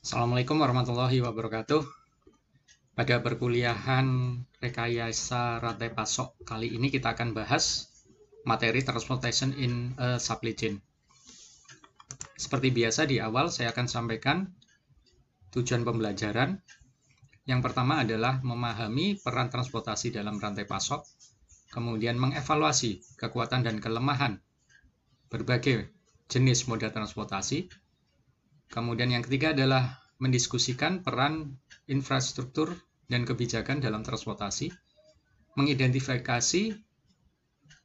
Assalamualaikum warahmatullahi wabarakatuh. Pada perkuliahan rekayasa rantai pasok kali ini kita akan bahas materi transportation in a supply chain. Seperti biasa di awal saya akan sampaikan tujuan pembelajaran. Yang pertama adalah memahami peran transportasi dalam rantai pasok, kemudian mengevaluasi kekuatan dan kelemahan berbagai jenis moda transportasi. Kemudian yang ketiga adalah mendiskusikan peran infrastruktur dan kebijakan dalam transportasi, mengidentifikasi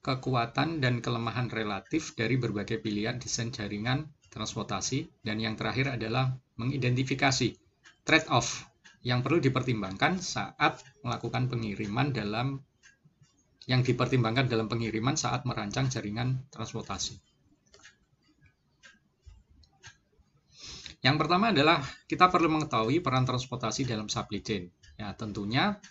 kekuatan dan kelemahan relatif dari berbagai pilihan desain jaringan transportasi, dan yang terakhir adalah mengidentifikasi trade-off yang perlu dipertimbangkan saat melakukan pengiriman dalam pengiriman saat merancang jaringan transportasi. Yang pertama adalah kita perlu mengetahui peran transportasi dalam supply chain. Ya, tentunya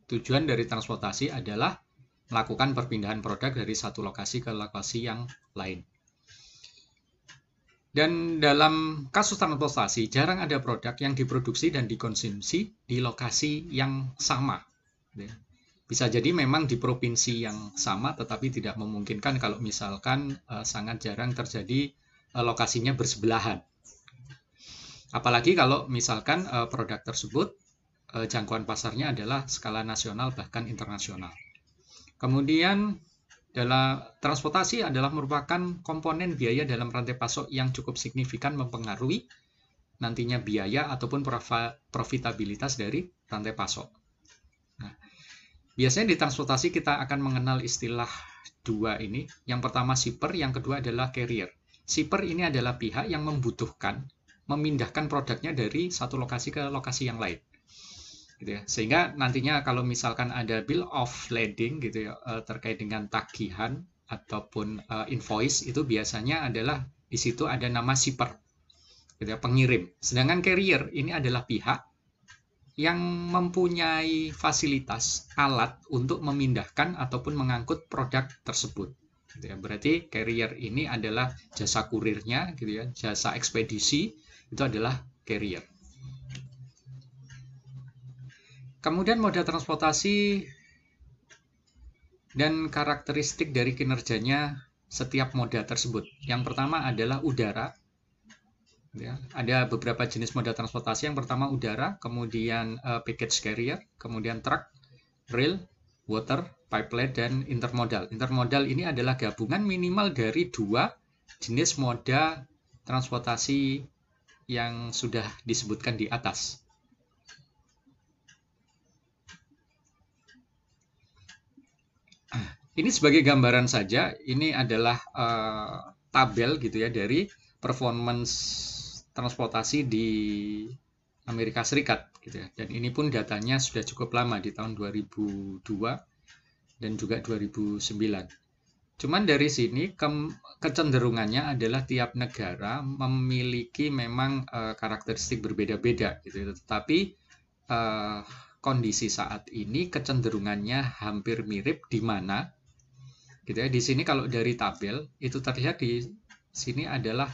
tujuan dari transportasi adalah melakukan perpindahan produk dari satu lokasi ke lokasi yang lain. Dan dalam kasus transportasi, jarang ada produk yang diproduksi dan dikonsumsi di lokasi yang sama. Bisa jadi memang di provinsi yang sama, tetapi tidak memungkinkan kalau misalkan sangat jarang terjadi lokasinya bersebelahan. Apalagi kalau misalkan produk tersebut jangkauan pasarnya adalah skala nasional bahkan internasional. Kemudian dalam transportasi adalah merupakan komponen biaya dalam rantai pasok yang cukup signifikan mempengaruhi nantinya biaya ataupun profitabilitas dari rantai pasok. Nah, biasanya di transportasi kita akan mengenal istilah dua ini. Yang pertama shipper, yang kedua adalah carrier. Shipper ini adalah pihak yang membutuhkan memindahkan produknya dari satu lokasi ke lokasi yang lain, gitu ya. Sehingga nantinya kalau misalkan ada bill of lading gitu ya, terkait dengan tagihan ataupun invoice, itu biasanya adalah di situ ada nama shipper, gitu ya, pengirim. Sedangkan carrier ini adalah pihak yang mempunyai fasilitas alat untuk memindahkan ataupun mengangkut produk tersebut. Gitu ya. Berarti carrier ini adalah jasa kurirnya, gitu ya, jasa ekspedisi. Itu adalah carrier. Kemudian moda transportasi dan karakteristik dari kinerjanya setiap moda tersebut. Yang pertama adalah udara. Ya, ada beberapa jenis moda transportasi. Yang pertama udara, kemudian package carrier, kemudian truck, rail, water, pipeline, dan intermodal. Intermodal ini adalah gabungan minimal dari dua jenis moda transportasi yang sudah disebutkan di atas. Ini sebagai gambaran saja, ini adalah tabel gitu ya dari performance transportasi di Amerika Serikat gitu ya. Dan ini pun datanya sudah cukup lama di tahun 2002 dan juga 2009. Cuman dari sini kecenderungannya adalah tiap negara memiliki memang karakteristik berbeda-beda gitu. Tetapi kondisi saat ini kecenderungannya hampir mirip, di mana gitu ya. Di sini kalau dari tabel itu terlihat di sini adalah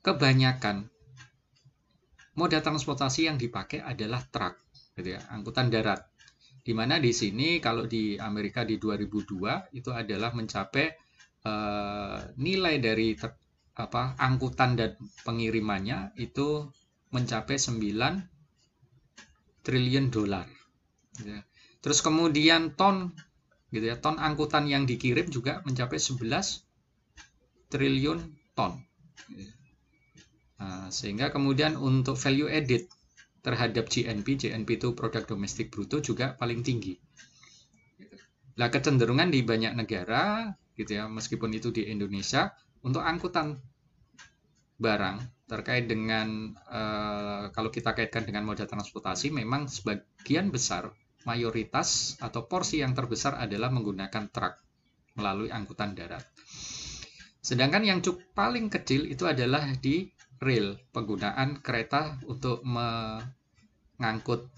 kebanyakan moda transportasi yang dipakai adalah truk gitu ya, angkutan darat. Di mana di sini kalau di Amerika di 2002 itu adalah mencapai nilai dari angkutan dan pengirimannya itu mencapai 9 triliun dolar. Gitu ya. Terus kemudian ton gitu ya, ton angkutan yang dikirim juga mencapai 11 triliun ton. Gitu ya. Nah, sehingga kemudian untuk value added terhadap GNP itu produk domestik bruto juga paling tinggi. Nah, kecenderungan di banyak negara gitu ya, meskipun itu di Indonesia, untuk angkutan barang terkait dengan kalau kita kaitkan dengan moda transportasi, memang sebagian besar mayoritas atau porsi yang terbesar adalah menggunakan truk melalui angkutan darat. Sedangkan yang paling kecil itu adalah di rail, penggunaan kereta untuk mengangkut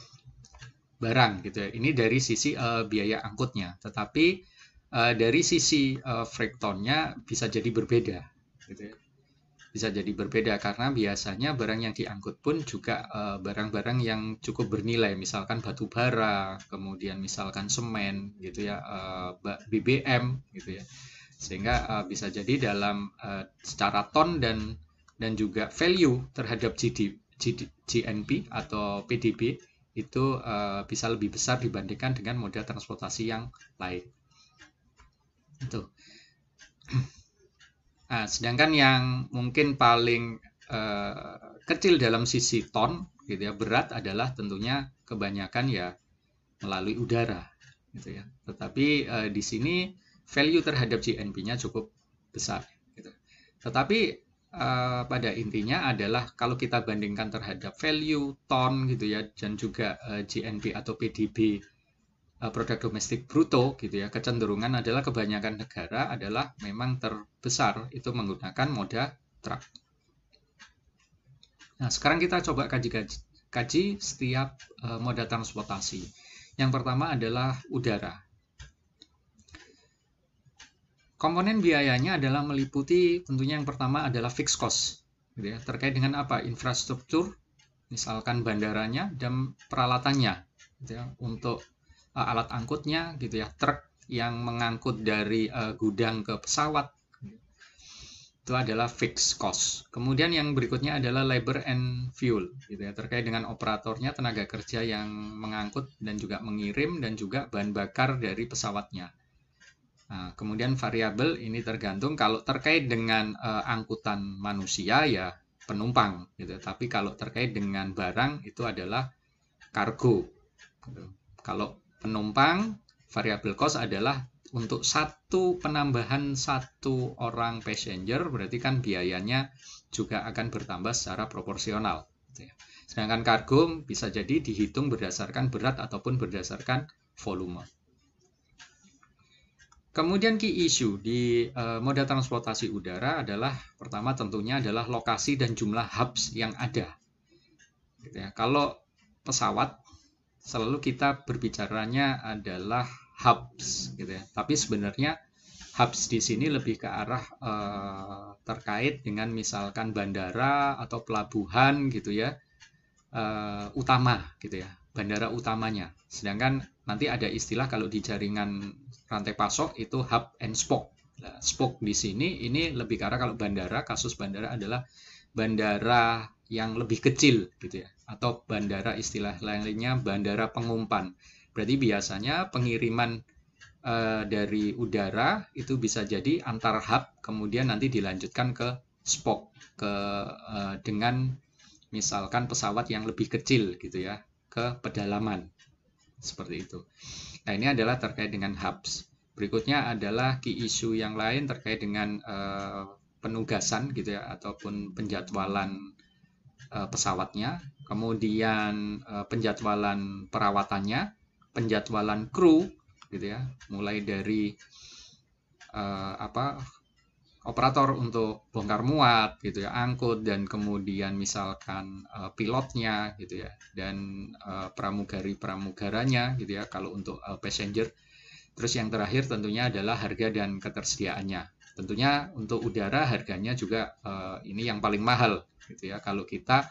barang gitu ya. Ini dari sisi biaya angkutnya, tetapi dari sisi freight tonnya bisa jadi berbeda gitu ya. bisa jadi berbeda karena biasanya barang yang diangkut pun juga barang-barang yang cukup bernilai, misalkan batu bara, kemudian misalkan semen gitu ya, BBM gitu ya. Sehingga bisa jadi dalam secara ton dan juga value terhadap GNP atau PDB itu bisa lebih besar dibandingkan dengan moda transportasi yang lain. Itu. Nah, sedangkan yang mungkin paling kecil dalam sisi ton, gitu ya, berat adalah tentunya kebanyakan ya melalui udara, gitu ya. Tetapi di sini value terhadap GNP-nya cukup besar, gitu. Tetapi pada intinya adalah kalau kita bandingkan terhadap value ton, gitu ya, dan juga GNP atau PDB produk domestik bruto gitu ya, kecenderungan adalah kebanyakan negara adalah memang terbesar itu menggunakan moda truk. Nah, sekarang kita coba kaji setiap moda transportasi. Yang pertama adalah udara. Komponen biayanya adalah meliputi tentunya yang pertama adalah fixed cost gitu ya, terkait dengan apa? Infrastruktur, misalkan bandaranya dan peralatannya gitu ya, untuk alat angkutnya gitu ya, truk yang mengangkut dari gudang ke pesawat, itu adalah fixed cost. Kemudian yang berikutnya adalah labor and fuel gitu ya, terkait dengan operatornya, tenaga kerja yang mengangkut dan juga mengirim, dan juga bahan bakar dari pesawatnya. Nah, kemudian variabel ini tergantung, kalau terkait dengan angkutan manusia ya penumpang gitu, tapi kalau terkait dengan barang itu adalah kargo gitu. Kalau penumpang, variable cost adalah untuk penambahan satu orang passenger, berarti kan biayanya juga akan bertambah secara proporsional. Sedangkan kargo bisa jadi dihitung berdasarkan berat ataupun berdasarkan volume. Kemudian key issue di moda transportasi udara adalah, pertama tentunya adalah lokasi dan jumlah hubs yang ada. Gitu ya. Kalau pesawat selalu kita berbicaranya adalah hubs gitu ya. Tapi sebenarnya hubs di sini lebih ke arah terkait dengan misalkan bandara atau pelabuhan gitu ya, utama gitu ya, bandara utamanya. Sedangkan nanti ada istilah kalau di jaringan rantai pasok itu hub and spoke. Nah, spoke di sini ini lebih ke arah, kalau bandara, kasus bandara adalah bandara yang lebih kecil gitu ya, atau bandara istilah lainnya bandara pengumpan. Berarti biasanya pengiriman dari udara itu bisa jadi antar hub, kemudian nanti dilanjutkan ke spoke dengan misalkan pesawat yang lebih kecil gitu ya, ke pedalaman seperti itu. Nah, ini adalah terkait dengan hubs. Berikutnya adalah key issue yang lain terkait dengan penugasan gitu ya, ataupun penjadwalan pesawatnya, kemudian penjadwalan perawatannya, penjadwalan kru gitu ya, mulai dari operator untuk bongkar muat gitu ya, angkut, dan kemudian misalkan pilotnya gitu ya, dan pramugaranya gitu ya kalau untuk passenger. Terus yang terakhir tentunya adalah harga dan ketersediaannya. Tentunya untuk udara harganya juga ini yang paling mahal gitu ya, kalau kita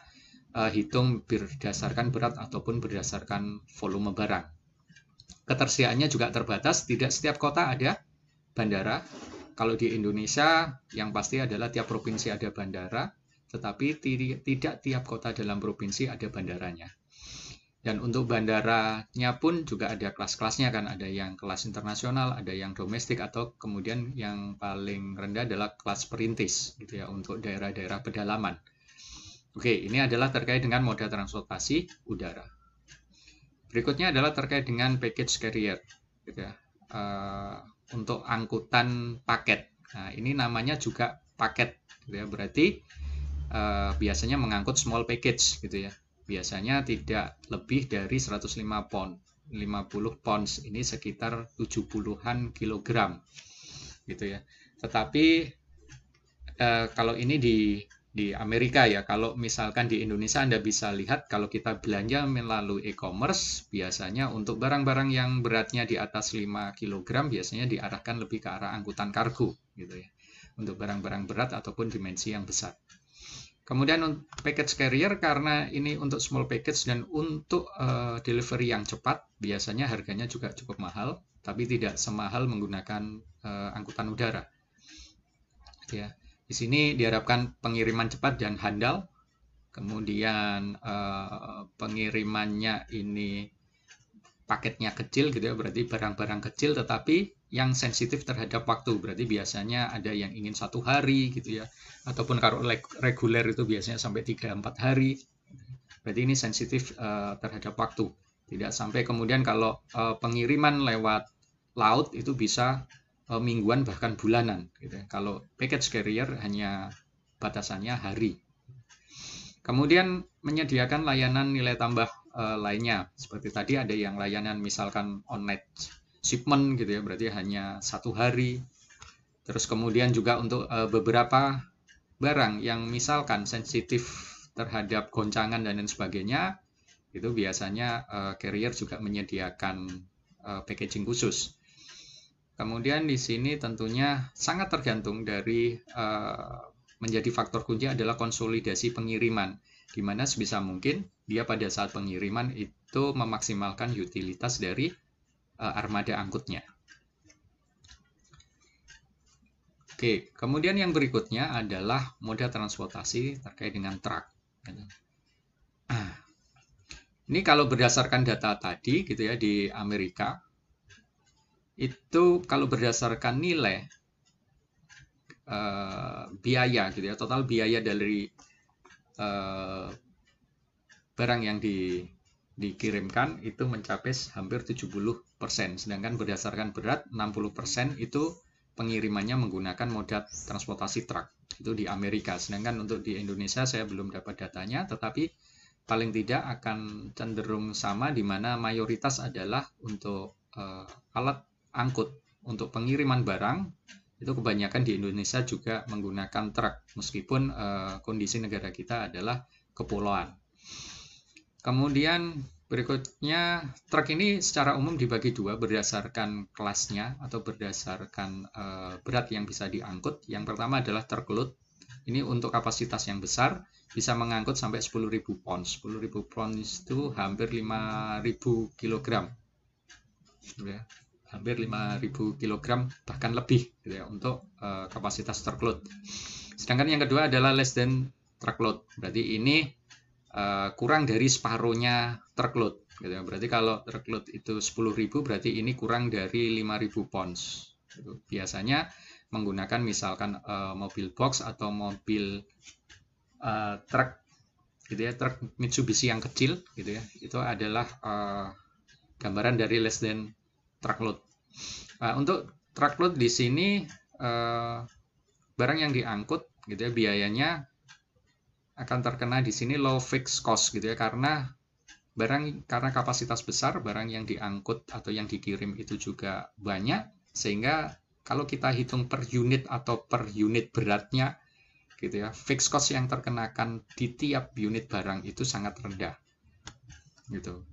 hitung berdasarkan berat ataupun berdasarkan volume barang. Ketersediaannya juga terbatas, tidak setiap kota ada bandara. Kalau di Indonesia yang pasti adalah tiap provinsi ada bandara, tetapi tidak tiap kota dalam provinsi ada bandaranya. Dan untuk bandaranya pun juga ada kelas-kelasnya kan, ada yang kelas internasional, ada yang domestik, atau kemudian yang paling rendah adalah kelas perintis gitu ya, untuk daerah-daerah pedalaman. Oke, ini adalah terkait dengan moda transportasi udara. Berikutnya adalah terkait dengan package carrier gitu ya, untuk angkutan paket. Nah, ini namanya juga paket gitu ya, berarti biasanya mengangkut small package gitu ya. Biasanya tidak lebih dari 105 pound, 50 pounds, ini sekitar 70-an kilogram gitu ya. Tetapi kalau ini di Amerika ya, kalau misalkan di Indonesia Anda bisa lihat, kalau kita belanja melalui e-commerce, biasanya untuk barang-barang yang beratnya di atas 5 kg biasanya diarahkan lebih ke arah angkutan kargo gitu ya. untuk barang-barang berat ataupun dimensi yang besar. Kemudian package carrier, karena ini untuk small package dan untuk delivery yang cepat, biasanya harganya juga cukup mahal, tapi tidak semahal menggunakan angkutan udara. Ya, di sini diharapkan pengiriman cepat dan handal. Kemudian pengirimannya ini paketnya kecil gitu ya, berarti barang-barang kecil tetapi yang sensitif terhadap waktu, berarti biasanya ada yang ingin 1 hari gitu ya, ataupun kalau reguler itu biasanya sampai 3-4 hari, berarti ini sensitif terhadap waktu, tidak sampai kemudian kalau pengiriman lewat laut itu bisa mingguan bahkan bulanan gitu ya. Kalau package carrier hanya batasannya hari. Kemudian menyediakan layanan nilai tambah lainnya. Seperti tadi ada yang layanan misalkan on-night shipment gitu ya, berarti hanya 1 hari. Terus kemudian juga untuk beberapa barang yang misalkan sensitif terhadap goncangan dan lain sebagainya, itu biasanya carrier juga menyediakan packaging khusus. Kemudian di sini tentunya sangat tergantung dari menjadi faktor kunci adalah konsolidasi pengiriman, di mana sebisa mungkin dia pada saat pengiriman itu memaksimalkan utilitas dari armada angkutnya. Oke, kemudian yang berikutnya adalah moda transportasi terkait dengan truk. Ini kalau berdasarkan data tadi gitu ya, di Amerika itu kalau berdasarkan nilai biaya gitu ya, total biaya dari barang yang dikirimkan itu mencapai hampir 70%, sedangkan berdasarkan berat 60% itu pengirimannya menggunakan moda transportasi truk, itu di Amerika. Sedangkan untuk di Indonesia saya belum dapat datanya, tetapi paling tidak akan cenderung sama, di mana mayoritas adalah untuk alat angkut untuk pengiriman barang. Itu kebanyakan di Indonesia juga menggunakan truk, meskipun kondisi negara kita adalah kepulauan. Kemudian berikutnya, truk ini secara umum dibagi 2 berdasarkan kelasnya atau berdasarkan berat yang bisa diangkut. Yang pertama adalah truk load. Ini untuk kapasitas yang besar, bisa mengangkut sampai 10.000 pounds. 10.000 pounds itu hampir 5.000 kg. Ya. Hampir 5.000 kg bahkan lebih gitu ya, untuk kapasitas truk load. Sedangkan yang kedua adalah less than truck load, berarti ini kurang dari separuhnya truk load gitu ya. Berarti kalau truk load itu 10.000, berarti ini kurang dari 5.000 pounds gitu. Biasanya menggunakan misalkan mobil box atau mobil truk gitu ya, truk Mitsubishi yang kecil gitu ya. Itu adalah gambaran dari less than truck load. Untuk truck load di sini barang yang diangkut gitu ya, biayanya akan terkena di sini low fixed cost gitu ya, karena kapasitas besar, barang yang diangkut atau yang dikirim itu juga banyak, sehingga kalau kita hitung per unit atau per unit beratnya gitu ya, fixed cost yang terkenakan di tiap unit barang itu sangat rendah. Gitu.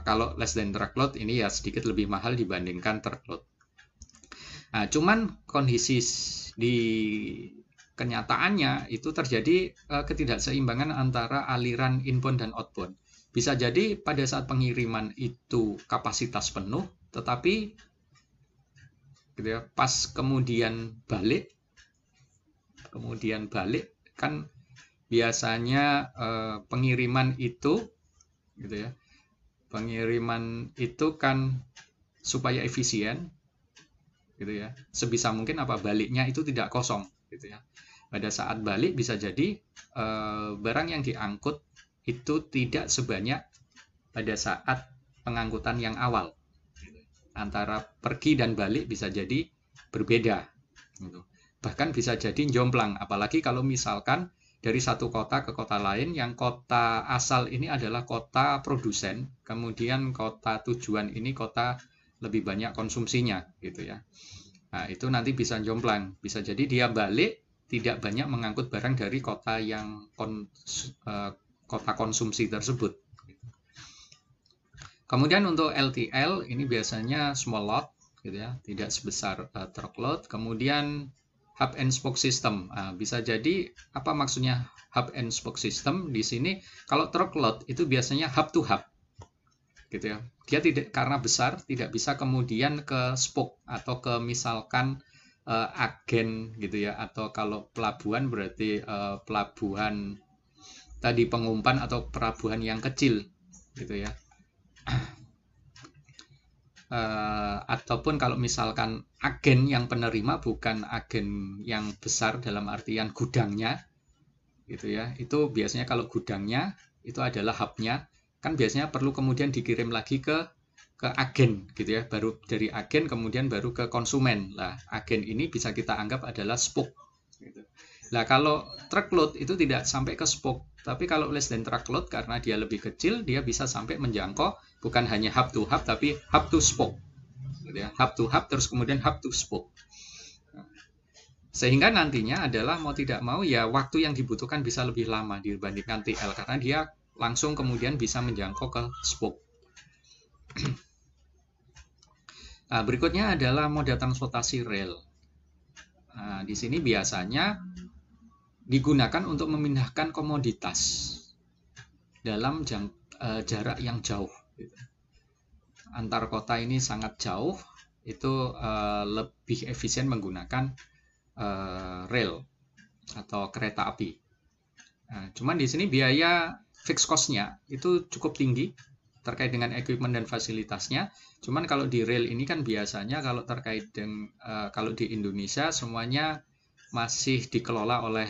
Kalau less than truck load ini ya sedikit lebih mahal dibandingkan truck load. Nah, cuman kondisi di kenyataannya itu terjadi ketidakseimbangan antara aliran inbound dan outbound. Bisa jadi pada saat pengiriman itu kapasitas penuh, tetapi gitu ya, pas kemudian balik kan biasanya pengiriman itu gitu ya. Pengiriman itu kan supaya efisien gitu ya, sebisa mungkin baliknya itu tidak kosong gitu ya. Pada saat balik bisa jadi barang yang diangkut itu tidak sebanyak pada saat pengangkutan yang awal. Antara pergi dan balik bisa jadi berbeda gitu. Bahkan bisa jadi jomplang, apalagi kalau misalkan dari satu kota ke kota lain, yang kota asal ini adalah kota produsen, kemudian kota tujuan ini kota lebih banyak konsumsinya gitu ya. Nah, itu nanti bisa jomplang, bisa jadi dia balik tidak banyak mengangkut barang dari kota yang kota konsumsi tersebut. Kemudian untuk LTL ini biasanya small load gitu ya, tidak sebesar truck load. Kemudian hub and spoke system. Bisa jadi apa maksudnya hub and spoke system di sini? Kalau truck load itu biasanya hub to hub, gitu ya. Dia tidak, karena besar, tidak bisa kemudian ke spoke atau ke misalkan agen gitu ya, atau kalau pelabuhan berarti pelabuhan tadi pengumpan atau pelabuhan yang kecil gitu ya. Ataupun kalau misalkan agen yang penerima bukan agen yang besar dalam artian gudangnya gitu ya, itu biasanya kalau gudangnya itu adalah hubnya, kan biasanya perlu kemudian dikirim lagi ke agen gitu ya, baru dari agen kemudian baru ke konsumen. Lah agen ini bisa kita anggap adalah spoke gitu. Nah kalau truckload itu tidak sampai ke spoke, tapi kalau less than truckload karena dia lebih kecil, dia bisa sampai menjangkau bukan hanya hub to hub tapi hub to spoke gitu ya. Hub to hub terus kemudian hub to spoke. Sehingga nantinya adalah mau tidak mau ya waktu yang dibutuhkan bisa lebih lama dibandingkan TL karena dia langsung kemudian bisa menjangkau ke spoke. Nah, berikutnya adalah moda transportasi rel. Nah, di sini biasanya digunakan untuk memindahkan komoditas dalam jarak yang jauh. Antar kota ini sangat jauh, itu lebih efisien menggunakan rel atau kereta api. Nah, cuman di sini biaya fixed cost-nya itu cukup tinggi terkait dengan equipment dan fasilitasnya. Cuman kalau di rel ini kan biasanya kalau terkait dengan kalau di Indonesia semuanya masih dikelola oleh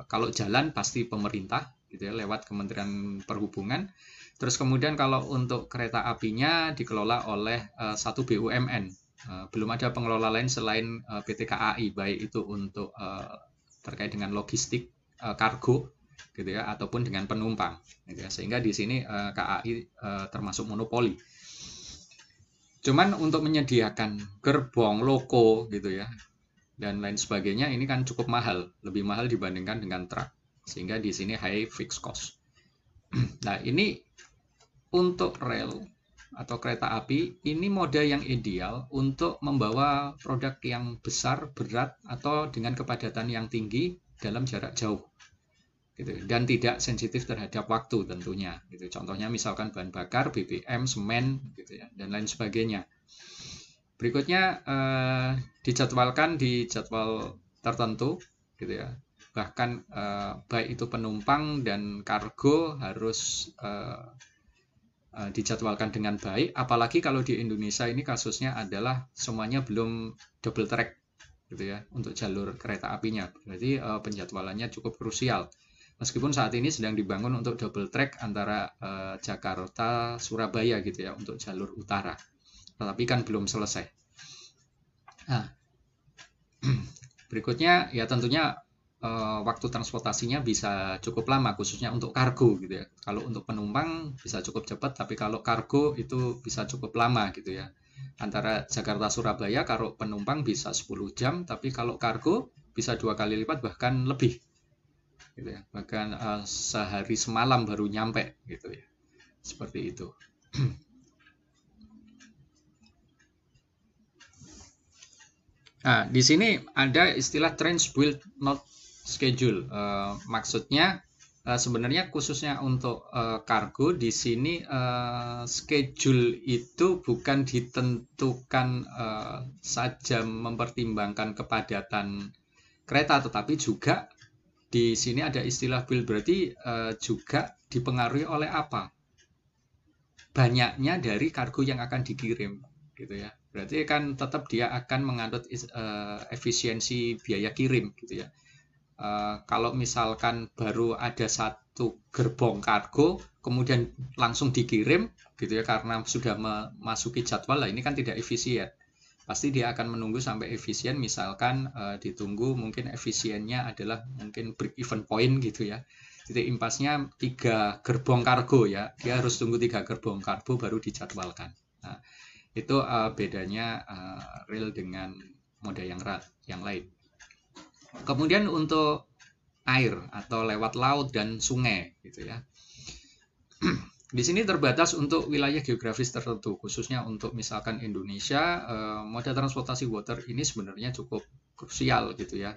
kalau jalan pasti pemerintah gitu ya lewat Kementerian Perhubungan. Terus kemudian kalau untuk kereta apinya dikelola oleh satu BUMN. Belum ada pengelola lain selain PT KAI, baik itu untuk terkait dengan logistik kargo gitu ya ataupun dengan penumpang gitu ya. Sehingga di sini KAI termasuk monopoli. Cuman untuk menyediakan gerbong, loko gitu ya dan lain sebagainya ini kan cukup mahal, lebih mahal dibandingkan dengan truk. Sehingga di sini high fixed cost. Nah, ini untuk rel atau kereta api ini moda yang ideal untuk membawa produk yang besar, berat atau dengan kepadatan yang tinggi dalam jarak jauh. Gitu. Dan tidak sensitif terhadap waktu tentunya. Gitu. Contohnya misalkan bahan bakar, BBM, semen, gitu ya, dan lain sebagainya. Berikutnya dijadwalkan di jadwal tertentu, gitu ya. Bahkan baik itu penumpang dan kargo harus dijadwalkan dengan baik. Apalagi kalau di Indonesia ini kasusnya adalah semuanya belum double track, gitu ya, untuk jalur kereta apinya. Berarti penjadwalannya cukup krusial. Meskipun saat ini sedang dibangun untuk double track antara Jakarta, Surabaya gitu ya untuk jalur utara, tetapi kan belum selesai. Nah, berikutnya ya tentunya waktu transportasinya bisa cukup lama khususnya untuk kargo gitu ya. Kalau untuk penumpang bisa cukup cepat, tapi kalau kargo itu bisa cukup lama gitu ya. Antara Jakarta Surabaya kalau penumpang bisa 10 jam, tapi kalau kargo bisa 2 kali lipat bahkan lebih. Gitu ya. Bahkan sehari semalam baru nyampe gitu ya. Seperti itu. Nah, di sini ada istilah Trains Build Not Schedule. Maksudnya sebenarnya khususnya untuk kargo di sini schedule itu bukan ditentukan saja mempertimbangkan kepadatan kereta, tetapi juga di sini ada istilah build berarti juga dipengaruhi oleh apa? Banyaknya dari kargo yang akan dikirim, gitu ya. Berarti kan tetap dia akan menganut efisiensi biaya kirim, gitu ya. Kalau misalkan baru ada satu gerbong kargo, kemudian langsung dikirim, gitu ya, karena sudah memasuki jadwal, lah ini kan tidak efisien. Pasti dia akan menunggu sampai efisien, misalkan ditunggu mungkin efisiennya adalah mungkin break even point gitu ya. Titik impasnya 3 gerbong kargo ya, dia harus tunggu 3 gerbong kargo baru dijadwalkan. Nah, itu bedanya rel dengan moda yang lain. Kemudian untuk air atau lewat laut dan sungai gitu ya. Di sini terbatas untuk wilayah geografis tertentu, khususnya untuk misalkan Indonesia, moda transportasi water ini sebenarnya cukup krusial gitu ya,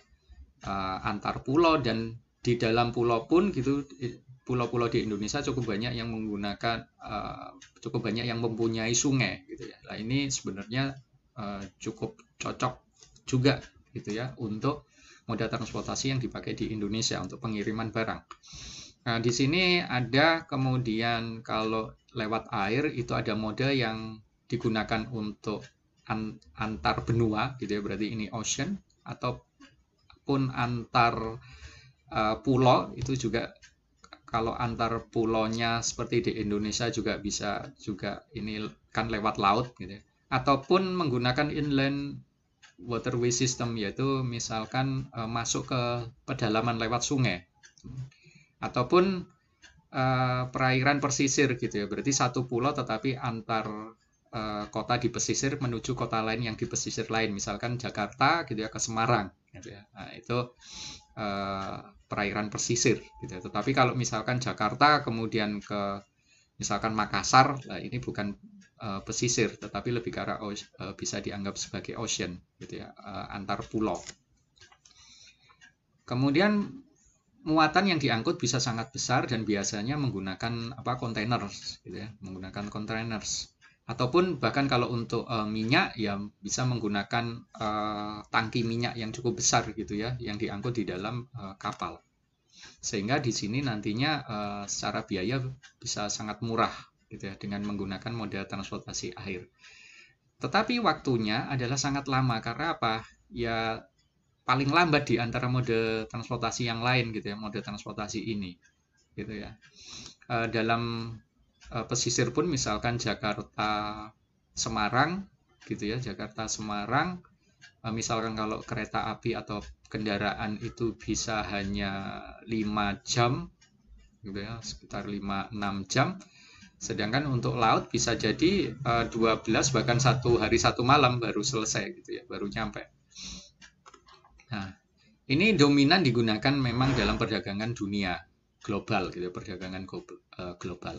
antar pulau, dan di dalam pulau pun gitu, pulau-pulau di Indonesia cukup banyak yang menggunakan cukup banyak yang mempunyai sungai gitu ya. Nah, ini sebenarnya cukup cocok juga gitu ya untuk moda transportasi yang dipakai di Indonesia untuk pengiriman barang. Nah, di sini ada kemudian kalau lewat air itu ada moda yang digunakan untuk antar benua gitu ya, berarti ini ocean, ataupun antar pulau itu juga. Kalau antar pulaunya seperti di Indonesia juga bisa juga ini kan lewat laut gitu ya. Ataupun menggunakan inland waterway system, yaitu misalkan masuk ke pedalaman lewat sungai. Ataupun perairan pesisir gitu ya. Berarti satu pulau tetapi antar kota di pesisir menuju kota lain yang di pesisir lain, misalkan Jakarta gitu ya ke Semarang gitu ya. Nah, itu perairan pesisir gitu ya. Tetapi kalau misalkan Jakarta kemudian ke misalkan Makassar, nah ini bukan pesisir tetapi lebih ke arah bisa dianggap sebagai ocean gitu ya, antar pulau. Kemudian muatan yang diangkut bisa sangat besar dan biasanya menggunakan kontainer gitu ya, menggunakan containers. Ataupun bahkan kalau untuk minyak ya bisa menggunakan tangki minyak yang cukup besar gitu ya, yang diangkut di dalam kapal. Sehingga di sini nantinya secara biaya bisa sangat murah gitu ya dengan menggunakan moda transportasi air. Tetapi waktunya adalah sangat lama karena apa? Ya paling lambat di antara mode transportasi yang lain gitu ya, mode transportasi ini gitu ya. Dalam pesisir pun misalkan Jakarta Semarang gitu ya, Jakarta Semarang, misalkan kalau kereta api atau kendaraan itu bisa hanya 5 jam gitu ya, sekitar 5-6 jam. Sedangkan untuk laut bisa jadi 12 bahkan 1 hari 1 malam baru selesai gitu ya, baru nyampe. Nah, ini dominan digunakan memang dalam perdagangan dunia global gitu, perdagangan global.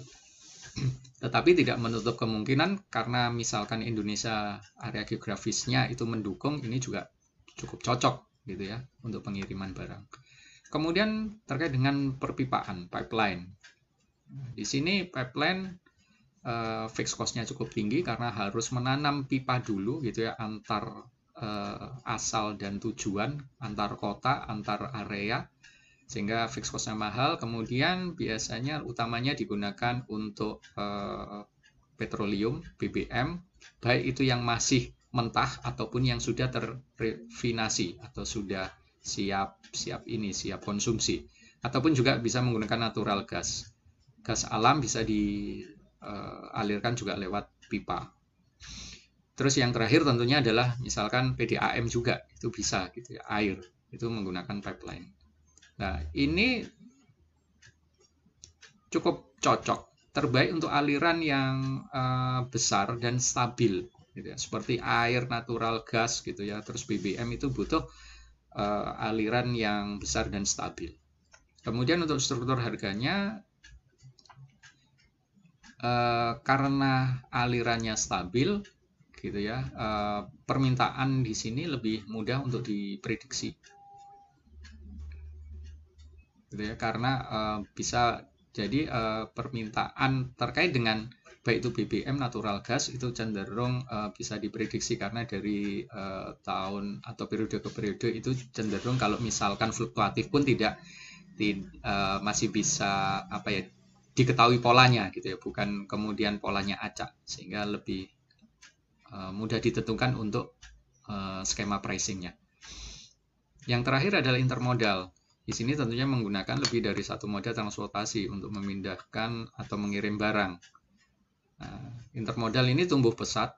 Tetapi tidak menutup kemungkinan karena misalkan Indonesia area geografisnya itu mendukung, ini juga cukup cocok gitu ya untuk pengiriman barang. Kemudian terkait dengan perpipaan, pipeline. Di sini pipeline fixed cost-nya cukup tinggi karena harus menanam pipa dulu gitu ya, antar asal dan tujuan, antar kota, antar area, sehingga fixed cost-nya mahal. Kemudian biasanya utamanya digunakan untuk petroleum, BBM, baik itu yang masih mentah ataupun yang sudah terrefinasi atau sudah siap konsumsi, ataupun juga bisa menggunakan natural gas. Gas alam bisa dialirkan juga lewat pipa. Terus yang terakhir tentunya adalah misalkan PDAM juga itu bisa gitu ya, air itu menggunakan pipeline. Nah, ini cukup cocok, terbaik untuk aliran yang besar dan stabil gitu ya, seperti air, natural gas gitu ya. Terus BBM itu butuh aliran yang besar dan stabil. Kemudian untuk struktur harganya, karena alirannya stabil gitu ya, permintaan di sini lebih mudah untuk diprediksi gitu ya, karena bisa jadi permintaan terkait dengan baik itu BBM, natural gas itu cenderung bisa diprediksi karena dari tahun atau periode ke periode itu cenderung kalau misalkan fluktuatif pun tidak masih bisa diketahui polanya gitu ya, bukan kemudian polanya acak, sehingga lebih mudah ditentukan untuk skema pricingnya. Yang terakhir adalah intermodal. Di sini tentunya menggunakan lebih dari satu moda transportasi untuk memindahkan atau mengirim barang. Nah, intermodal ini tumbuh pesat,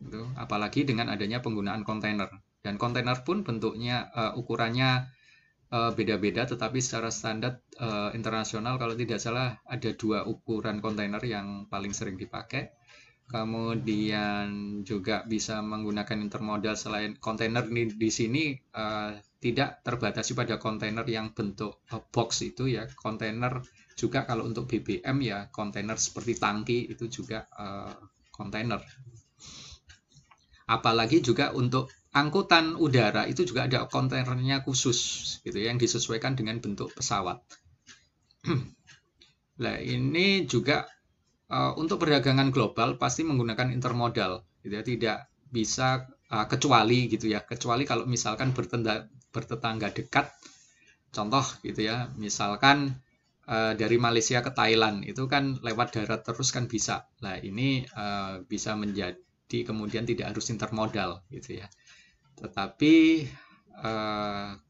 gitu, apalagi dengan adanya penggunaan kontainer. Dan kontainer pun bentuknya, ukurannya beda-beda, tetapi secara standar internasional kalau tidak salah ada 2 ukuran kontainer yang paling sering dipakai. Kemudian juga bisa menggunakan intermodal selain kontainer di sini tidak terbatasi pada kontainer yang bentuk box itu ya, kontainer juga kalau untuk BBM ya kontainer seperti tangki itu juga kontainer. Apalagi juga untuk angkutan udara itu juga ada kontainernya khusus gitu ya, yang disesuaikan dengan bentuk pesawat. Nah, ini juga untuk perdagangan global pasti menggunakan intermodal gitu ya, tidak bisa kecuali gitu ya, kecuali kalau misalkan bertetangga dekat. Contoh gitu ya, misalkan dari Malaysia ke Thailand itu kan lewat darat terus kan bisa. Nah, ini bisa menjadi kemudian tidak harus intermodal gitu ya. Tetapi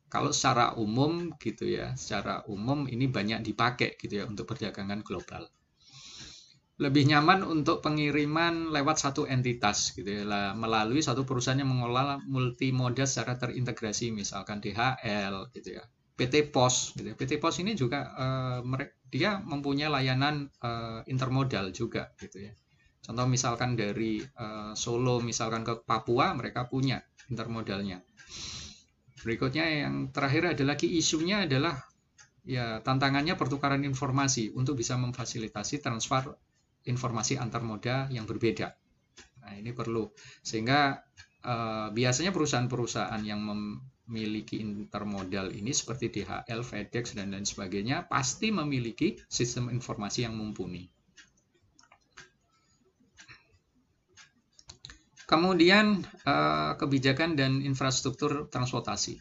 kalau secara umum gitu ya, secara umum ini banyak dipakai gitu ya untuk perdagangan global. Lebih nyaman untuk pengiriman lewat satu entitas gitu ya, melalui satu perusahaan yang mengelola multimoda secara terintegrasi, misalkan DHL gitu ya, PT Pos gitu ya. PT Pos ini juga dia mempunyai layanan intermodal juga gitu ya. Contoh misalkan dari Solo misalkan ke Papua, mereka punya intermodalnya. Berikutnya yang terakhir ada lagi isunya adalah ya tantangannya pertukaran informasi untuk bisa memfasilitasi transfer informasi antar moda yang berbeda. Nah, ini perlu sehingga biasanya perusahaan-perusahaan yang memiliki intermodal ini seperti DHL, FedEx dan lain sebagainya pasti memiliki sistem informasi yang mumpuni. Kemudian kebijakan dan infrastruktur transportasi.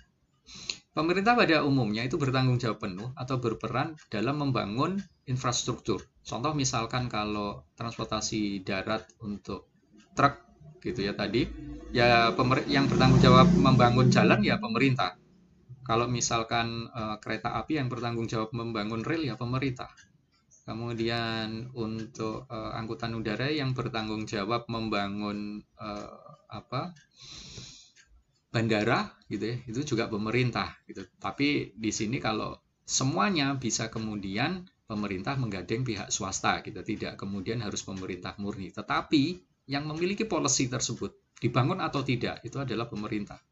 Pemerintah pada umumnya itu bertanggung jawab penuh atau berperan dalam membangun infrastruktur. Contoh misalkan kalau transportasi darat untuk truk gitu ya tadi, ya yang bertanggung jawab membangun jalan ya pemerintah. Kalau misalkan kereta api yang bertanggung jawab membangun rel ya pemerintah. Kemudian untuk angkutan udara yang bertanggung jawab membangun bandara gitu ya, itu juga pemerintah gitu. Tapi di sini kalau semuanya bisa kemudian pemerintah menggandeng pihak swasta gitu, tidak kemudian harus pemerintah murni. Tetapi yang memiliki policy tersebut dibangun atau tidak itu adalah pemerintah.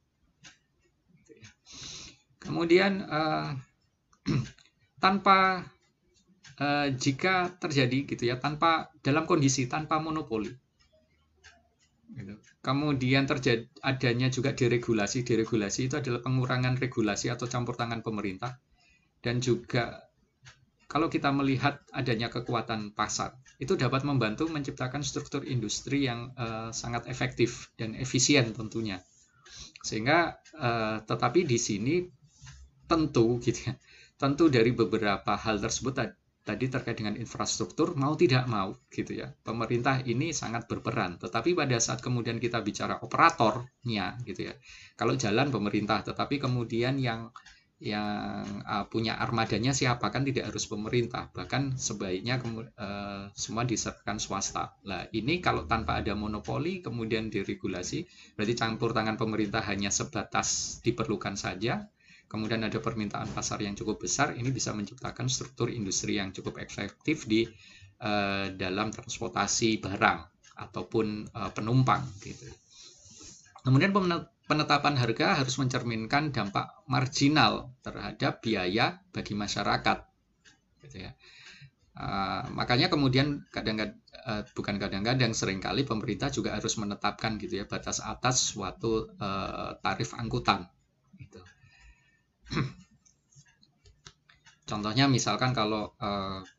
Kemudian tanpa jika terjadi gitu ya, dalam kondisi tanpa monopoli gitu. Kemudian terjadi adanya juga deregulasi itu adalah pengurangan regulasi atau campur tangan pemerintah, dan juga kalau kita melihat adanya kekuatan pasar itu dapat membantu menciptakan struktur industri yang sangat efektif dan efisien tentunya. Sehingga tetapi di sini tentu gitu ya, tentu dari beberapa hal tersebut tadi terkait dengan infrastruktur, mau tidak mau gitu ya, pemerintah ini sangat berperan. Tetapi pada saat kemudian kita bicara operatornya gitu ya, kalau jalan pemerintah, tetapi kemudian yang punya armadanya siapa, kan tidak harus pemerintah, bahkan sebaiknya semua diserahkan swasta. Nah ini kalau tanpa ada monopoli kemudian diregulasi, berarti campur tangan pemerintah hanya sebatas diperlukan saja. Kemudian ada permintaan pasar yang cukup besar, ini bisa menciptakan struktur industri yang cukup efektif di dalam transportasi barang ataupun penumpang gitu. Kemudian penetapan harga harus mencerminkan dampak marginal terhadap biaya bagi masyarakat gitu ya. Makanya kemudian kadang-kadang seringkali pemerintah juga harus menetapkan gitu ya batas atas suatu tarif angkutan gitu. Contohnya misalkan kalau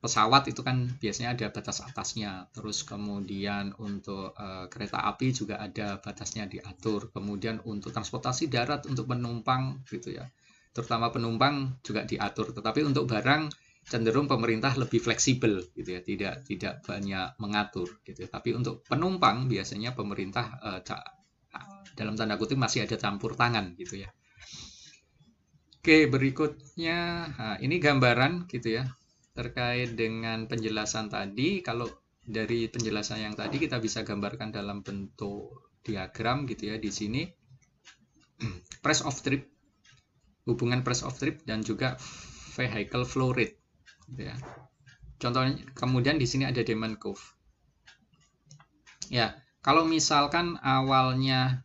pesawat itu kan biasanya ada batas atasnya, terus kemudian untuk kereta api juga ada batasnya diatur, kemudian untuk transportasi darat untuk penumpang gitu ya, terutama penumpang juga diatur, tetapi untuk barang cenderung pemerintah lebih fleksibel gitu ya, tidak banyak mengatur gitu ya. Tapi untuk penumpang biasanya pemerintah dalam tanda kutip masih ada campur tangan gitu ya. Oke, berikutnya ini gambaran gitu ya terkait dengan penjelasan tadi. Kalau dari penjelasan yang tadi kita bisa gambarkan dalam bentuk diagram gitu ya di sini. Price of trip, hubungan price of trip dan juga vehicle flow rate gitu ya. Contohnya kemudian di sini ada demand curve. Ya, kalau misalkan awalnya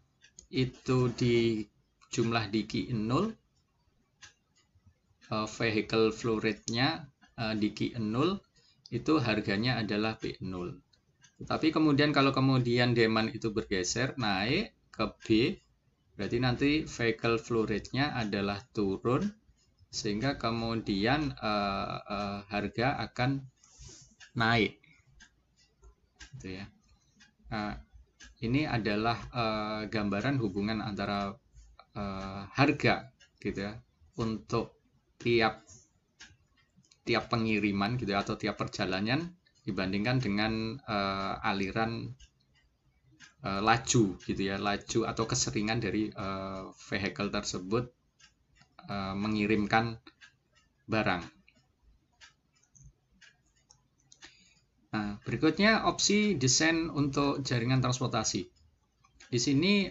itu di jumlah di Q0, vehicle flow rate-nya di Q0 itu harganya adalah P0. Tetapi kemudian kalau kemudian demand itu bergeser naik ke B, Berarti nanti vehicle flow rate-nya adalah turun, sehingga kemudian harga akan naik. Gitu ya. Ini adalah gambaran hubungan antara harga gitu ya untuk tiap pengiriman gitu ya, atau tiap perjalanan dibandingkan dengan aliran laju gitu ya, laju atau keseringan dari vehicle tersebut mengirimkan barang. Nah, berikutnya opsi desain untuk jaringan transportasi. Di sini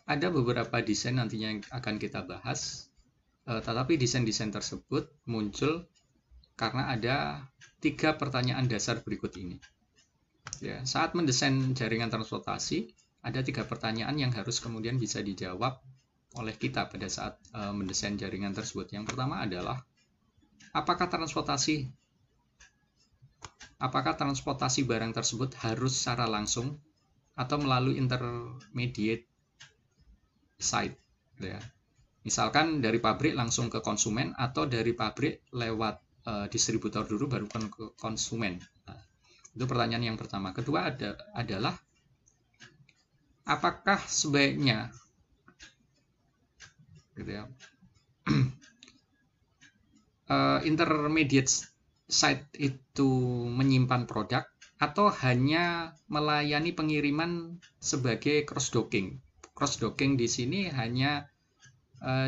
ada beberapa desain nantinya yang akan kita bahas, tetapi desain-desain tersebut muncul karena ada 3 pertanyaan dasar berikut ini. Ya, saat mendesain jaringan transportasi, ada 3 pertanyaan yang harus kemudian bisa dijawab oleh kita pada saat mendesain jaringan tersebut. Yang pertama adalah, apakah transportasi barang tersebut harus secara langsung atau melalui intermediate site, ya. Misalkan dari pabrik langsung ke konsumen, atau dari pabrik lewat distributor dulu baru ke konsumen. Nah, itu pertanyaan yang pertama. Kedua adalah apakah sebaiknya gitu ya, intermediate site itu menyimpan produk atau hanya melayani pengiriman sebagai cross docking. Cross docking di sini hanya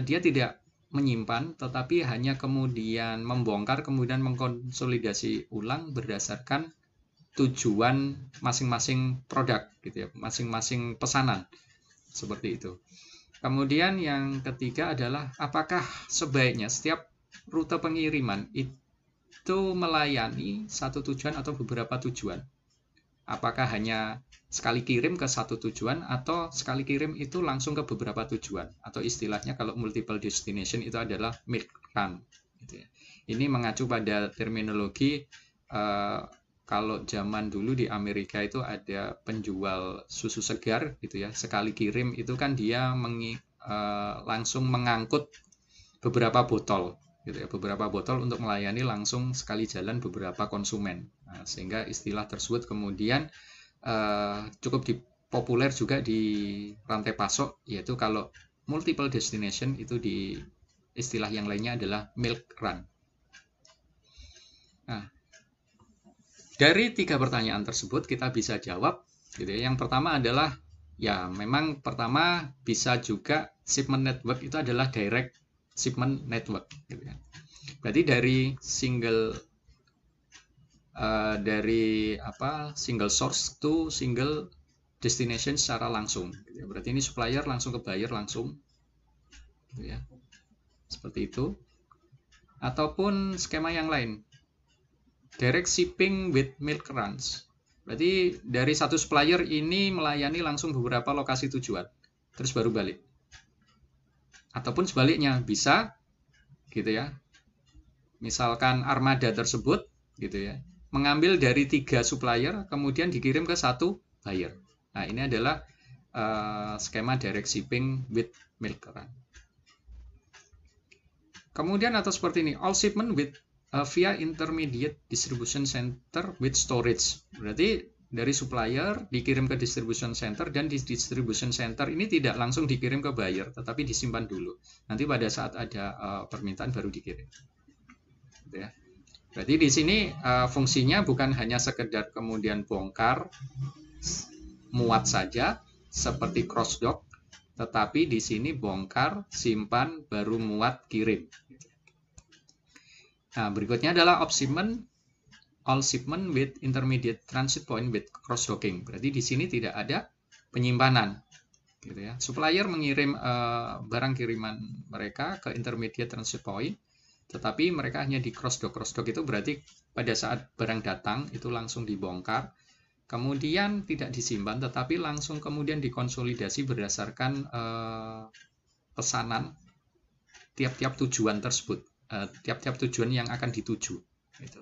dia tidak menyimpan, tetapi hanya kemudian membongkar, kemudian mengkonsolidasi ulang berdasarkan tujuan masing-masing produk gitu ya, masing-masing pesanan, seperti itu. Kemudian yang ketiga adalah, apakah sebaiknya setiap rute pengiriman itu melayani satu tujuan atau beberapa tujuan? Apakah hanya sekali kirim ke satu tujuan, atau sekali kirim itu langsung ke beberapa tujuan, atau istilahnya kalau multiple destination itu adalah milk run gitu ya. Ini mengacu pada terminologi kalau zaman dulu di Amerika itu ada penjual susu segar gitu ya, sekali kirim itu kan dia langsung mengangkut beberapa botol gitu ya, beberapa botol untuk melayani langsung sekali jalan beberapa konsumen. Nah, sehingga istilah tersebut kemudian cukup populer juga di rantai pasok, yaitu kalau multiple destination itu di istilah yang lainnya adalah milk run. Nah, dari 3 pertanyaan tersebut kita bisa jawab gitu ya. Yang pertama adalah, ya memang pertama bisa juga shipment network itu adalah direct shipment network gitu ya. Berarti dari single source to single destination secara langsung gitu ya. Berarti ini supplier langsung ke buyer langsung gitu ya, seperti itu. Ataupun skema yang lain, direct shipping with milk runs. Berarti dari satu supplier ini melayani langsung beberapa lokasi tujuan, terus baru balik. Ataupun sebaliknya bisa gitu ya, misalkan armada tersebut gitu ya, mengambil dari 3 supplier kemudian dikirim ke 1 buyer. Nah, ini adalah skema direct shipping with milk run. Kemudian atau seperti ini, all shipment with via intermediate distribution center with storage. Berarti dari supplier dikirim ke distribution center, dan di distribution center ini tidak langsung dikirim ke buyer, tetapi disimpan dulu. Nanti pada saat ada permintaan baru dikirim. Gitu ya. Berarti di sini fungsinya bukan hanya sekedar kemudian bongkar muat saja seperti cross dock, tetapi di sini bongkar, simpan, baru muat, kirim. Nah, berikutnya adalah off shipment, all shipment with intermediate transit point with cross docking. Berarti di sini tidak ada penyimpanan, gitu ya. Supplier mengirim barang kiriman mereka ke intermediate transit point, tetapi mereka hanya di cross dock. Cross dock itu berarti pada saat barang datang itu langsung dibongkar, kemudian tidak disimpan, tetapi langsung kemudian dikonsolidasi berdasarkan pesanan tiap-tiap tujuan tersebut, tiap-tiap tujuan yang akan dituju. Gitu.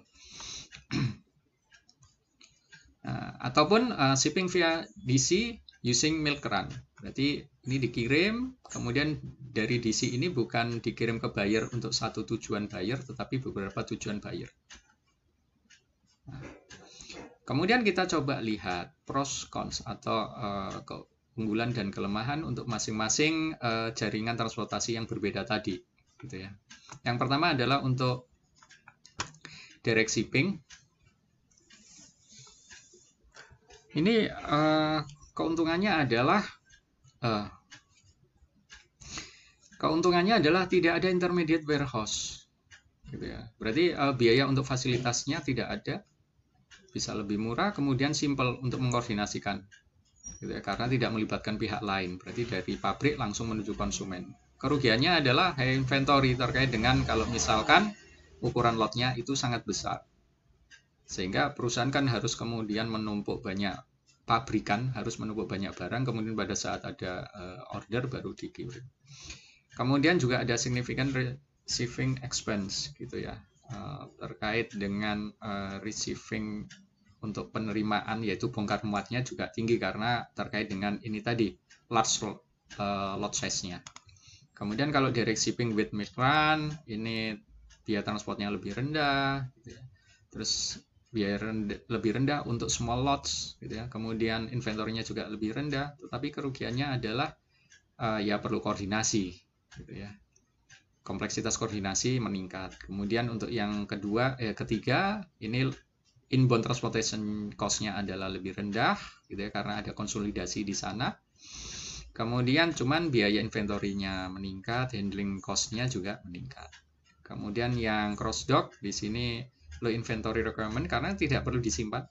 Ataupun shipping via DC using milk run. Berarti ini dikirim, kemudian dari DC ini bukan dikirim ke buyer untuk satu tujuan buyer, tetapi beberapa tujuan buyer. Nah, kemudian kita coba lihat pros cons atau keunggulan dan kelemahan untuk masing-masing jaringan transportasi yang berbeda tadi, gitu ya. Yang pertama adalah untuk direct shipping. Ini keuntungannya adalah tidak ada intermediate warehouse, gitu ya. Berarti biaya untuk fasilitasnya tidak ada, bisa lebih murah, kemudian simple untuk mengkoordinasikan, gitu ya, karena tidak melibatkan pihak lain. Berarti dari pabrik langsung menuju konsumen. Kerugiannya adalah high inventory terkait dengan kalau misalkan ukuran lotnya itu sangat besar, sehingga perusahaan kan harus kemudian menumpuk banyak pabrikan, harus menumpuk banyak barang, kemudian pada saat ada order baru dikirim. Kemudian juga ada significant receiving expense, gitu ya, terkait dengan receiving untuk penerimaan, yaitu bongkar muatnya juga tinggi karena terkait dengan ini tadi, large lot size-nya. Kemudian kalau direct shipping with milk run, ini biaya transportnya lebih rendah, gitu ya. Terus biaya lebih rendah untuk small lots, gitu ya. Kemudian inventory-nya juga lebih rendah, tetapi kerugiannya adalah ya perlu koordinasi, gitu ya. Kompleksitas koordinasi meningkat. Kemudian untuk yang ketiga, ini inbound transportation cost-nya adalah lebih rendah, gitu ya, karena ada konsolidasi di sana. Kemudian cuman biaya inventory-nya meningkat, handling cost-nya juga meningkat. Kemudian yang cross dock di sini low inventory requirement karena tidak perlu disimpan.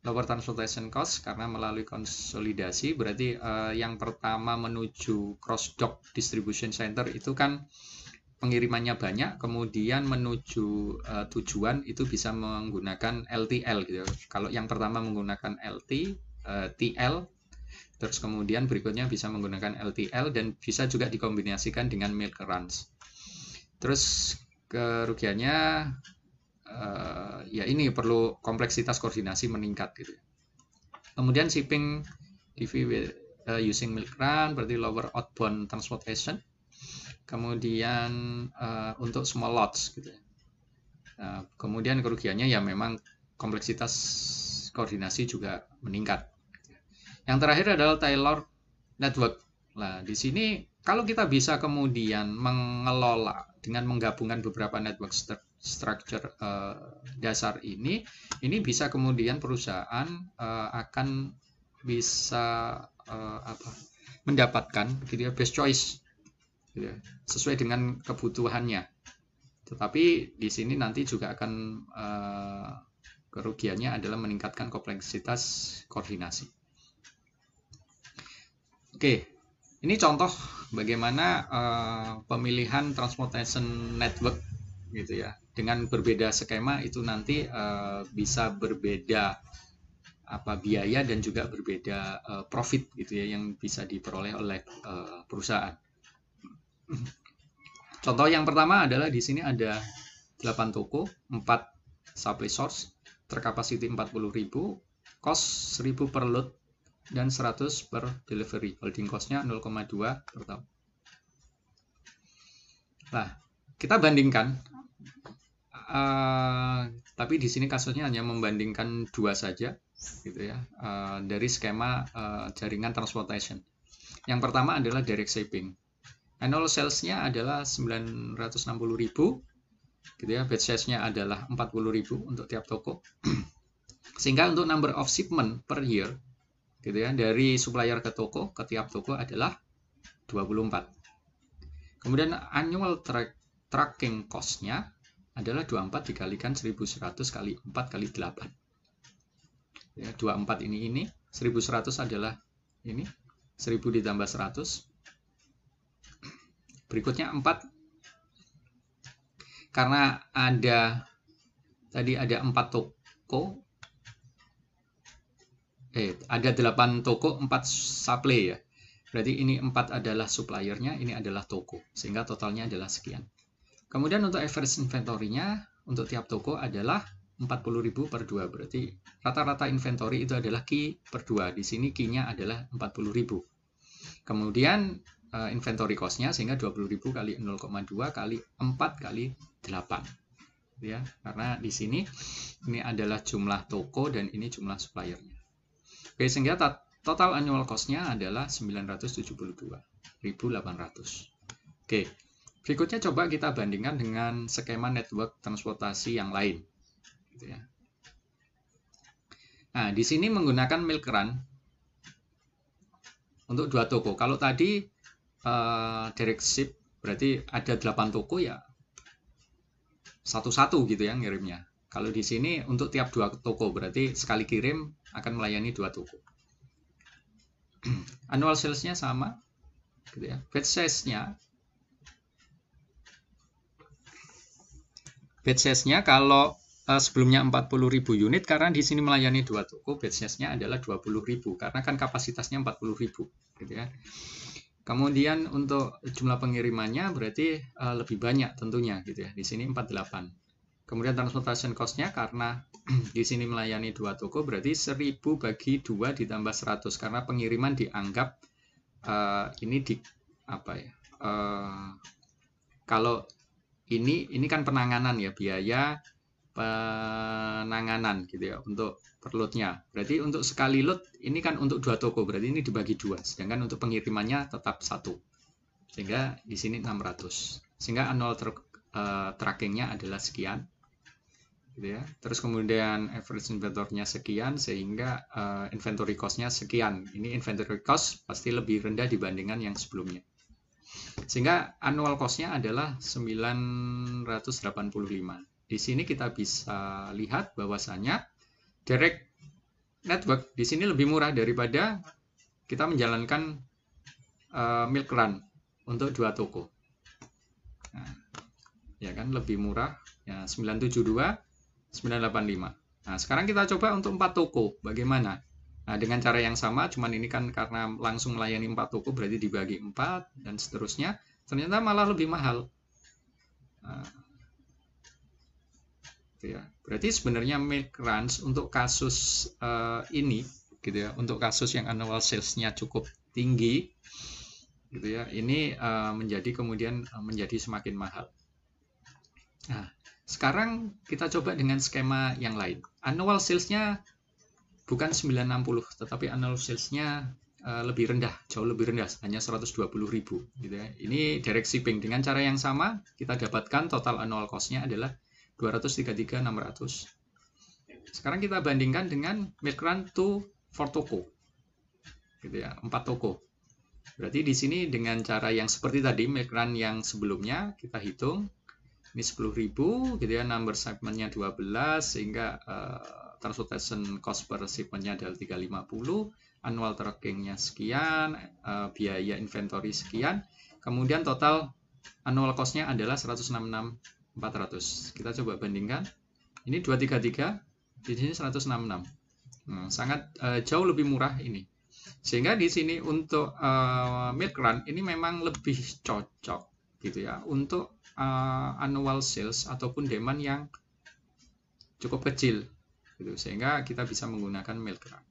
Lower transportation cost karena melalui konsolidasi. Berarti yang pertama menuju cross dock distribution center itu kan pengirimannya banyak, kemudian menuju tujuan itu bisa menggunakan LTL, gitu. Kalau yang pertama menggunakan TL, terus kemudian berikutnya bisa menggunakan LTL dan bisa juga dikombinasikan dengan milk runs. Terus kerugiannya ya ini perlu kompleksitas koordinasi meningkat, gitu. Kemudian shipping DV using milk run berarti lower outbound transportation. Kemudian untuk small lots, gitu. Kemudian kerugiannya ya memang kompleksitas koordinasi juga meningkat. Yang terakhir adalah Taylor Network. Nah, di sini kalau kita bisa kemudian mengelola dengan menggabungkan beberapa network structure dasar ini bisa kemudian perusahaan akan bisa mendapatkan, gitu ya, best choice, gitu ya, sesuai dengan kebutuhannya. Tetapi di sini nanti juga akan kerugiannya adalah meningkatkan kompleksitas koordinasi. Oke, ini contoh bagaimana pemilihan transportation network, gitu ya, dengan berbeda skema itu nanti bisa berbeda biaya dan juga berbeda profit, gitu ya, yang bisa diperoleh oleh perusahaan. Contoh yang pertama adalah di sini ada 8 toko, 4 supply source, terkapasiti 40.000, cost 1.000 per load dan 100 per delivery. Holding cost-nya 0,2 per tahun. Nah, kita bandingkan. Tapi di sini kasusnya hanya membandingkan 2 saja, gitu ya, dari skema jaringan transportation. Yang pertama adalah direct shipping. Annual sales-nya adalah 960.000, gitu ya. Batch size-nya adalah 40.000 untuk tiap toko. Sehingga untuk number of shipment per year, gitu ya, dari supplier ke toko ke tiap toko adalah 24. Kemudian annual tracking cost-nya adalah 24 dikalikan 1.100 kali 4 kali 8. Ya, 24 ini 1.100 adalah ini 1.000 ditambah 100. Berikutnya 4. Karena ada 4 toko, ada 8 toko, 4 supply, ya. Berarti ini 4 adalah suppliernya, ini adalah toko, sehingga totalnya adalah sekian. Kemudian untuk average inventory-nya untuk tiap toko adalah 40.000 per 2. Berarti rata-rata inventory itu adalah Q per 2. Di sini Q-nya adalah 40.000. Kemudian inventory cost-nya sehingga 20.000 kali 0,2 kali 4 kali 8. Ya, karena di sini ini adalah jumlah toko dan ini jumlah suppliernya. Oke, sehingga total annual cost-nya adalah 972.800. Oke, berikutnya coba kita bandingkan dengan skema network transportasi yang lain. Gitu ya. Nah, di sini menggunakan milk run untuk 2 toko. Kalau tadi direct ship berarti ada 8 toko ya satu-satu gitu ya ngirimnya. Kalau di sini untuk tiap 2 toko berarti sekali kirim akan melayani 2 toko. Annual sales-nya sama gitu ya. Batch size-nya kalau sebelumnya 40.000 unit, karena di sini melayani 2 toko, batch size-nya adalah 20.000 karena kan kapasitasnya 40.000 gitu ya. Kemudian untuk jumlah pengirimannya berarti lebih banyak tentunya gitu ya. Di sini 48. Kemudian transportation cost-nya karena di sini melayani 2 toko berarti 1000 bagi 2 ditambah 100 karena pengiriman dianggap ini di apa ya? Kalau ini kan penanganan ya, biaya penanganan gitu ya untuk per load-nya. Berarti untuk sekali load ini kan untuk 2 toko, berarti ini dibagi 2. Sedangkan untuk pengirimannya tetap 1. Sehingga di sini 600. Sehingga annual tracking-nya adalah sekian. Gitu ya. Terus kemudian average inventory-nya sekian sehingga inventory cost-nya sekian. Ini inventory cost pasti lebih rendah dibandingkan yang sebelumnya. Sehingga annual cost-nya adalah 985. Di sini kita bisa lihat bahwasanya direct network di sini lebih murah daripada kita menjalankan milk run untuk 2 toko. Nah, ya kan lebih murah ya 972, 985. Nah, sekarang kita coba untuk 4 toko. Bagaimana? Nah, dengan cara yang sama, cuman ini kan karena langsung melayani 4 toko berarti dibagi 4 dan seterusnya. Ternyata malah lebih mahal. Nah, ya. Berarti sebenarnya milk runs untuk kasus ini gitu ya, untuk kasus yang annual sales-nya cukup tinggi gitu ya, ini menjadi kemudian menjadi semakin mahal. Nah, sekarang kita coba dengan skema yang lain. Annual sales-nya bukan 960, tetapi annual sales-nya lebih rendah, jauh lebih rendah, hanya 120.000 gitu ya. Ini direct shipping. Dengan cara yang sama, kita dapatkan total annual cost-nya adalah 233.600. Sekarang kita bandingkan dengan milk run to 4 toko. Gitu ya, 4 toko. Berarti di sini dengan cara yang seperti tadi, milk run yang sebelumnya kita hitung ini 10.000 gitu ya, number shipment-nya 12 sehingga transportation cost per shipment-nya adalah 350, annual tracking-nya sekian, biaya inventory sekian, kemudian total annual cost-nya adalah 166.400. Kita coba bandingkan. Ini 233, di sini 166. Sangat jauh lebih murah ini. Sehingga di sini untuk milk run ini memang lebih cocok gitu ya untuk annual sales ataupun demand yang cukup kecil gitu. Sehingga kita bisa menggunakan milk run.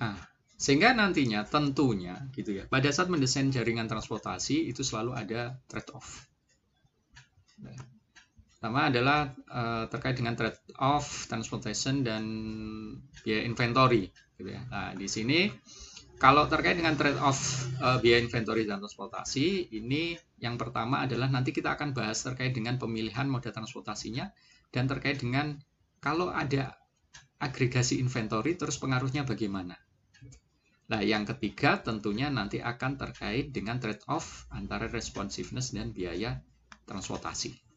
Nah, sehingga nantinya tentunya gitu ya, pada saat mendesain jaringan transportasi itu selalu ada trade-off. Pertama adalah terkait dengan trade-off transportation dan biaya inventory gitu ya. Nah, di sini kalau terkait dengan trade-off biaya inventory dan transportasi, ini yang pertama adalah nanti kita akan bahas terkait dengan pemilihan moda transportasinya dan terkait dengan kalau ada agregasi inventory terus pengaruhnya bagaimana. Nah, yang ketiga tentunya nanti akan terkait dengan trade-off antara responsiveness dan biaya transportasi.